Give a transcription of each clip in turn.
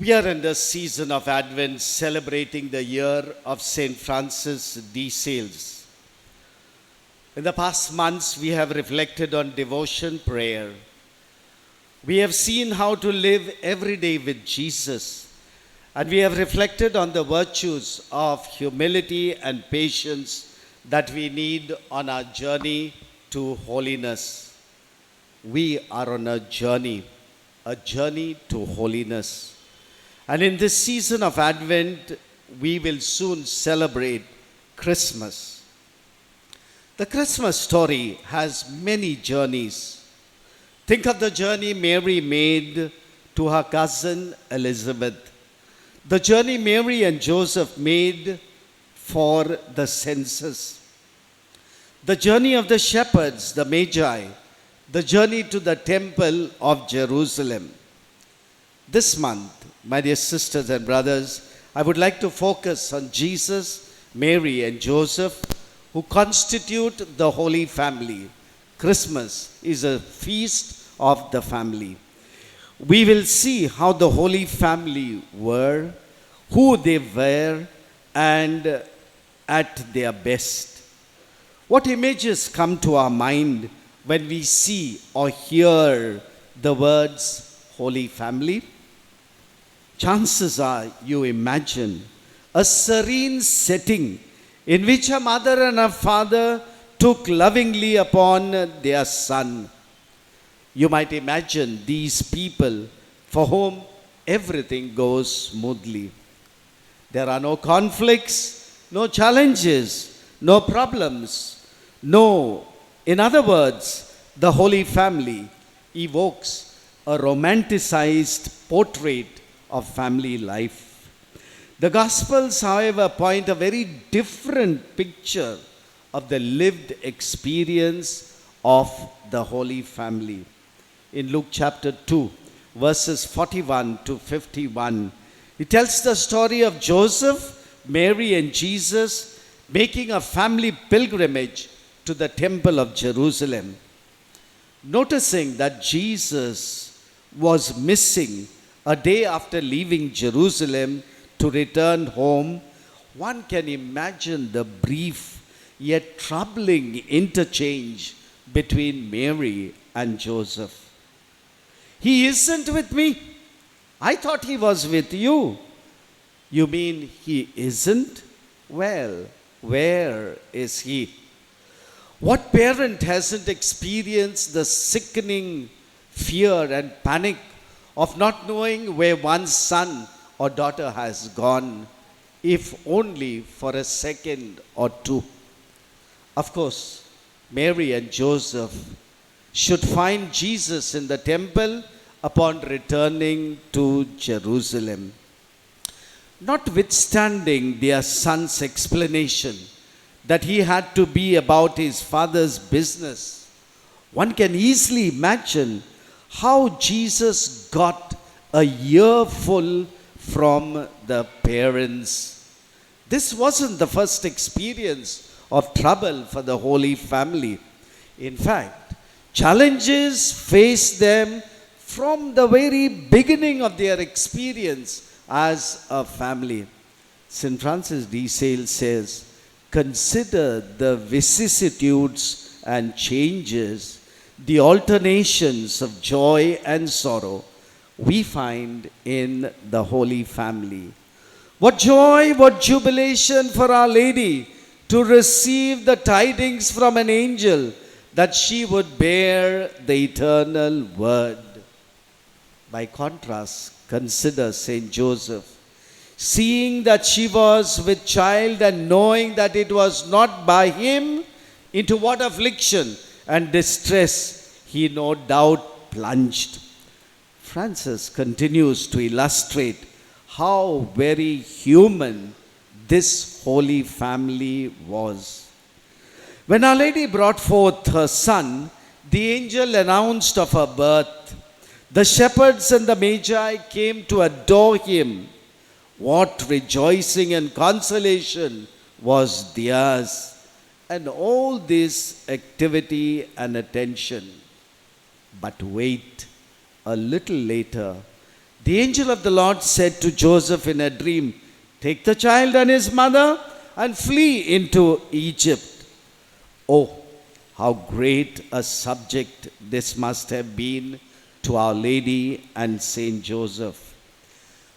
We are in the season of Advent celebrating the year of St. Francis de Sales. In the past months, we have reflected on devotion prayer. We have seen how to live every day with Jesus, and we have reflected on the virtues of humility and patience that we need on our journey to holiness. We are on a journey to holiness. And in this season of Advent, we will soon celebrate Christmas. The Christmas story has many journeys. Think of the journey Mary made to her cousin Elizabeth, the journey Mary and Joseph made for the census, the journey of the shepherds, the Magi, the journey to the temple of Jerusalem. This month, my dear sisters and brothers, I would like to focus on Jesus, Mary, and Joseph, who constitute the Holy Family. Christmas is a feast of the family. We will see how the Holy Family were, who they were, and at their best. What images come to our mind when we see or hear the words Holy Family? Chances are you imagine a serene setting in which a mother and a father took lovingly upon their son. You might imagine these people for whom everything goes smoothly. There are no conflicts, no challenges, no problems, no. In other words, the Holy Family evokes a romanticized portrait of family life. The Gospels, however, point a very different picture of the lived experience of the Holy Family. In Luke chapter 2, verses 41 to 51, it tells the story of Joseph, Mary, and Jesus making a family pilgrimage to the temple of Jerusalem. Noticing that Jesus was missing a day after leaving Jerusalem to return home, one can imagine the brief yet troubling interchange between Mary and Joseph. He isn't with me. I thought he was with you. You mean he isn't? Well, where is he? What parent hasn't experienced the sickening fear and panic of not knowing where one's son or daughter has gone, if only for a second or two? Of course, Mary and Joseph should find Jesus in the temple upon returning to Jerusalem. Notwithstanding their son's explanation that he had to be about his father's business, one can easily imagine how Jesus got a earful from the parents. This wasn't the first experience of trouble for the Holy Family. In fact, challenges faced them from the very beginning of their experience as a family. St. Francis de Sales says, "Consider the vicissitudes and changes, the alternations of joy and sorrow we find in the Holy Family. What joy, what jubilation for Our Lady to receive the tidings from an angel that she would bear the eternal Word." By contrast, consider Saint Joseph. Seeing that she was with child and knowing that it was not by him, into what affliction and distress he no doubt plunged. Francis continues to illustrate how very human this Holy Family was. When Our Lady brought forth her son, the angel announced of her birth. The shepherds and the Magi came to adore him. What rejoicing and consolation was theirs, and all this activity and attention. But wait, a little later, The angel of the Lord said to Joseph in a dream, "Take the child and his mother and flee into Egypt." Oh, how great a subject this must have been to Our Lady and Saint Joseph.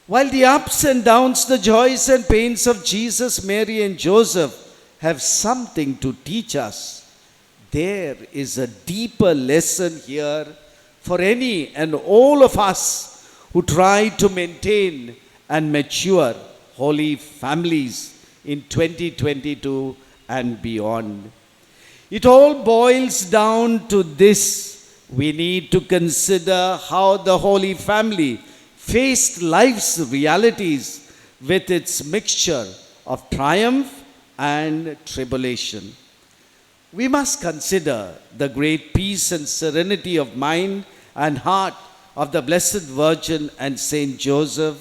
While the ups and downs, the joys and pains of Jesus, Mary, and Joseph have something to teach us, there is a deeper lesson here for any and all of us who try to maintain and mature holy families in 2022 and beyond. It all boils down to this. We need to consider how the Holy Family faced life's realities with its mixture of triumph and tribulation. We must consider the great peace and serenity of mind and heart of the Blessed Virgin and Saint Joseph,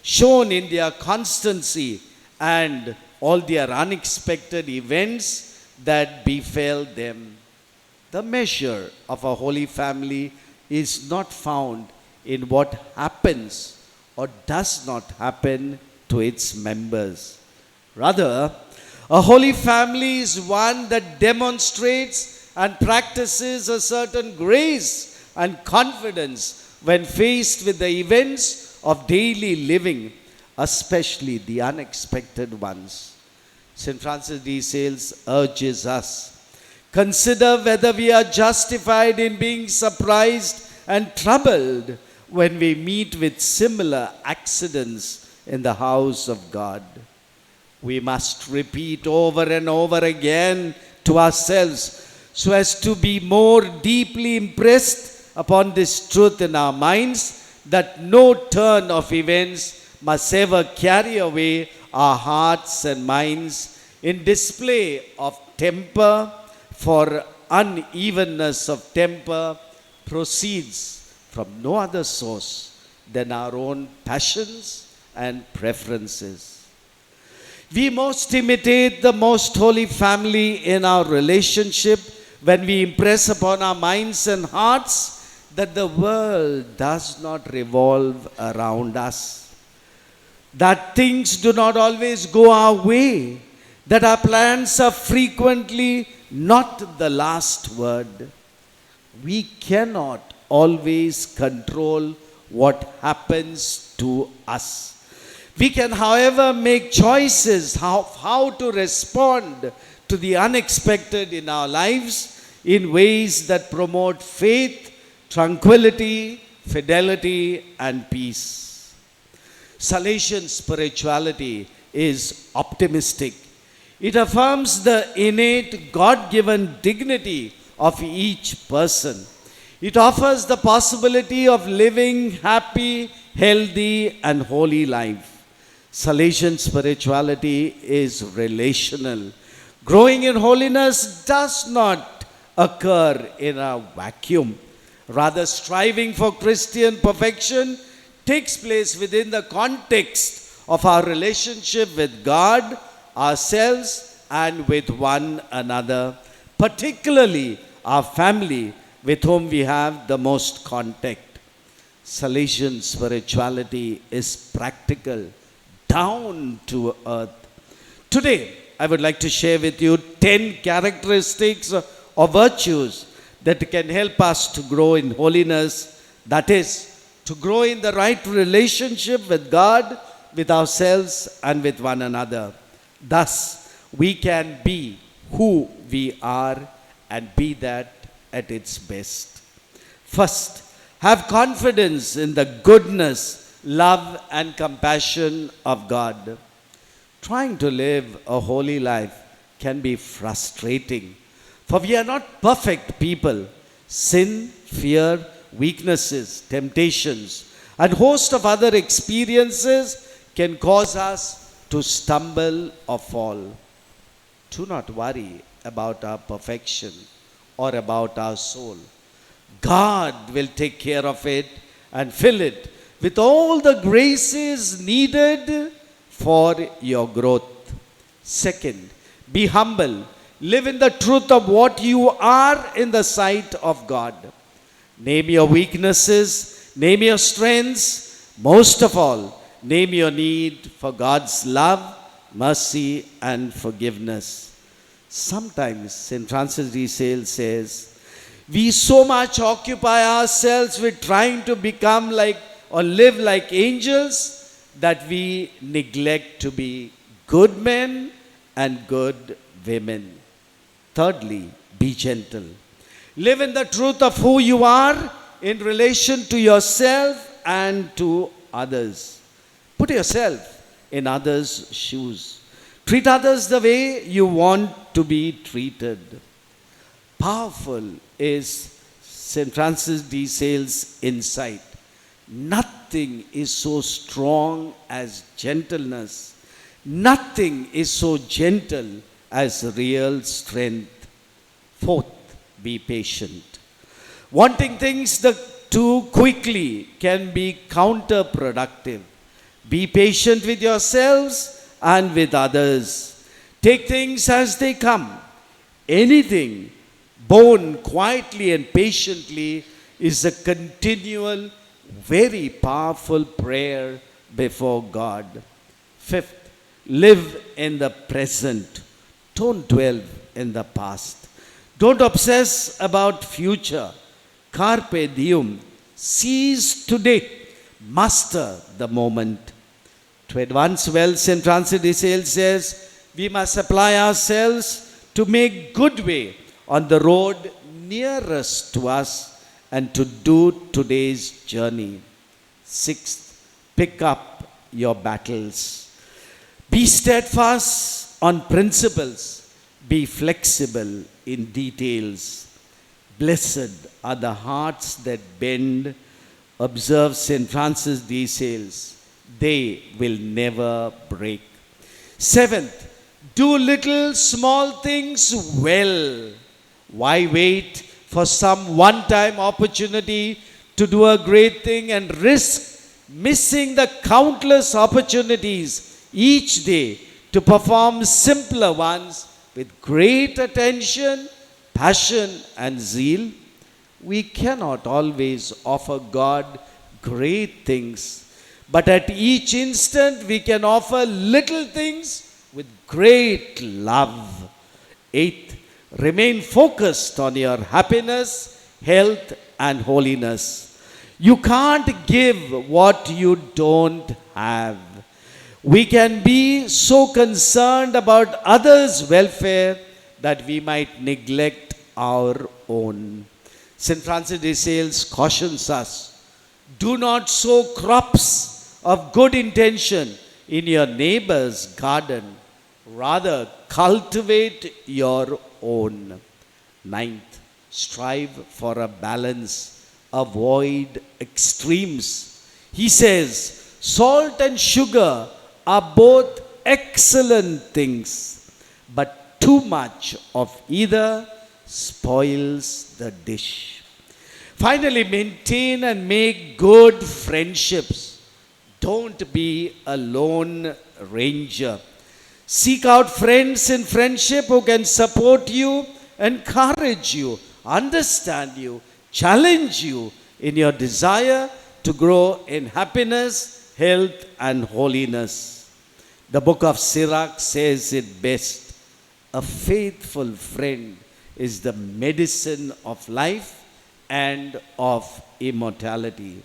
shown in their constancy and all their unexpected events that befell them. The measure of a holy family is not found in what happens or does not happen to its members. Rather, a holy family is one that demonstrates and practices a certain grace and confidence when faced with the events of daily living, especially the unexpected ones. St. Francis de Sales urges us, consider whether we are justified in being surprised and troubled when we meet with similar accidents in the house of God. We must repeat over and over again to ourselves so as to be more deeply impressed upon this truth in our minds, that no turn of events must ever carry away our hearts and minds in display of temper, for unevenness of temper proceeds from no other source than our own passions and preferences. We most imitate the most holy family in our relationship when we impress upon our minds and hearts that the world does not revolve around us, that things do not always go our way, that our plans are frequently not the last word. We cannot always control what happens to us. We can, however, make choices how to respond to the unexpected in our lives in ways that promote faith, tranquility, fidelity, and peace. Salesian spirituality is optimistic. It affirms the innate God-given dignity of each person. It offers the possibility of living happy, healthy, and holy life. Salesian spirituality is relational. Growing in holiness does not occur in a vacuum. Rather, striving for Christian perfection takes place within the context of our relationship with God, ourselves, and with one another, particularly our family with whom we have the most contact. Salesian spirituality is practical, down to earth. Today, I would like to share with you 10 characteristics or virtues that can help us to grow in holiness, that is, to grow in the right relationship with God, with ourselves, and with one another. Thus, we can be who we are and be that at its best. First, have confidence in the goodness, love, and compassion of God. Trying to live a holy life can be frustrating, for we are not perfect people. Sin, fear, weaknesses, temptations, and host of other experiences can cause us to stumble or fall. Do not worry about our perfection or about our soul. God will take care of it and fill it with all the graces needed for your growth. Second, be humble. Live in the truth of what you are in the sight of God. Name your weaknesses, name your strengths, Most of all, name your need for God's love, mercy, and forgiveness. Sometimes St. Francis de Sales says, we so much occupy ourselves with trying to become like or live like angels that we neglect to be good men and good women. Thirdly, be gentle. Live in the truth of who you are in relation to yourself and to others. Put yourself in others' shoes. Treat others the way you want to be treated. Powerful is St. Francis de Sales' insight. Nothing is so strong as gentleness. Nothing is so gentle as real strength. Fourth, be patient. Wanting things too quickly can be counterproductive. Be patient with yourselves and with others. Take things as they come. Anything borne quietly and patiently is a continual, very powerful prayer before God. Fifth, live in the present. Don't dwell in the past. Don't obsess about future. Carpe diem. Seize today. Master the moment. To advance well, St. Francis de Sales says, we must apply ourselves to make good way on the road nearest to us and to do today's journey. Sixth, pick up your battles. Be steadfast on principles. Be flexible in details. Blessed are the hearts that bend, observes St. Francis de Sales. They will never break. Seventh, do little small things well. Why wait for some one-time opportunity to do a great thing and risk missing the countless opportunities each day to perform simpler ones with great attention, passion, and zeal? We cannot always offer God great things, but at each instant we can offer little things with great love. Eighth, remain focused on your happiness, health, and holiness. You can't give what you don't have. We can be so concerned about others' welfare that we might neglect our own. St. Francis de Sales cautions us, do not sow crops of good intention in your neighbor's garden. Rather, cultivate your own. Ninth, strive for a balance. Avoid extremes. He says, salt and sugar are both excellent things, but too much of either spoils the dish. Finally, maintain and make good friendships. Don't be a lone ranger. Seek out friends in friendship who can support you, encourage you, understand you, challenge you in your desire to grow in happiness, health, and holiness. The book of Sirach says it best. A faithful friend is the medicine of life and of immortality.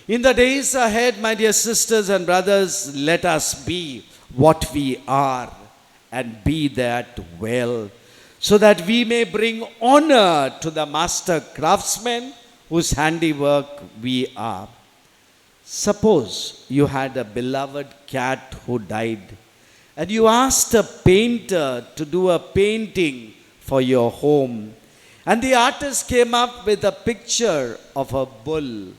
In the days ahead, my dear sisters and brothers, let us be what we are and be that well, so that we may bring honor to the master craftsman whose handiwork we are. Suppose you had a beloved cat who died, and you asked a painter to do a painting for your home, and the artist came up with a picture of a bull.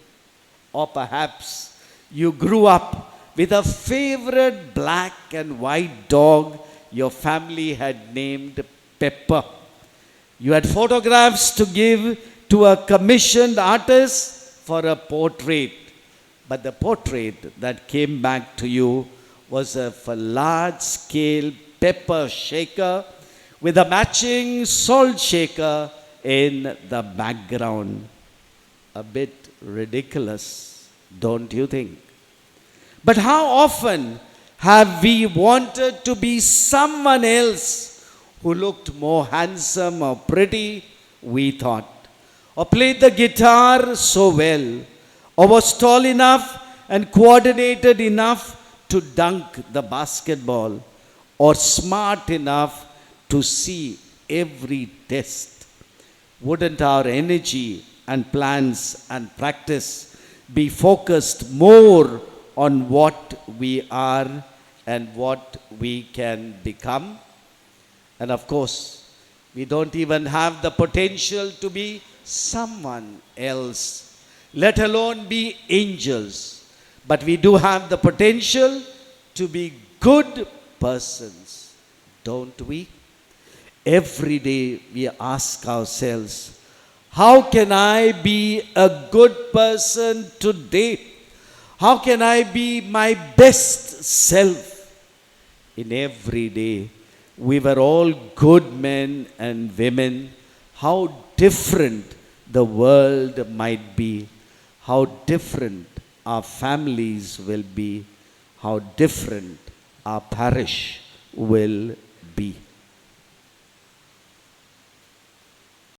Or perhaps you grew up with a favorite black and white dog your family had named Pepper. You had photographs to give to a commissioned artist for a portrait, but the portrait that came back to you was of a large-scale pepper shaker with a matching salt shaker in the background. A bit ridiculous, don't you think? But how often have we wanted to be someone else who looked more handsome or pretty, we thought, or played the guitar so well, or was tall enough and coordinated enough to dunk the basketball, or smart enough to see every test? Wouldn't our energy and plans and practice be focused more on what we are and what we can become? And of course, we don't even have the potential to be someone else, let alone be angels. But we do have the potential to be good persons, don't we? Every day we ask ourselves, how can I be a good person today? How can I be my best self? In every day, we were all good men and women. How different the world might be, how different our families will be, how different our parish will be.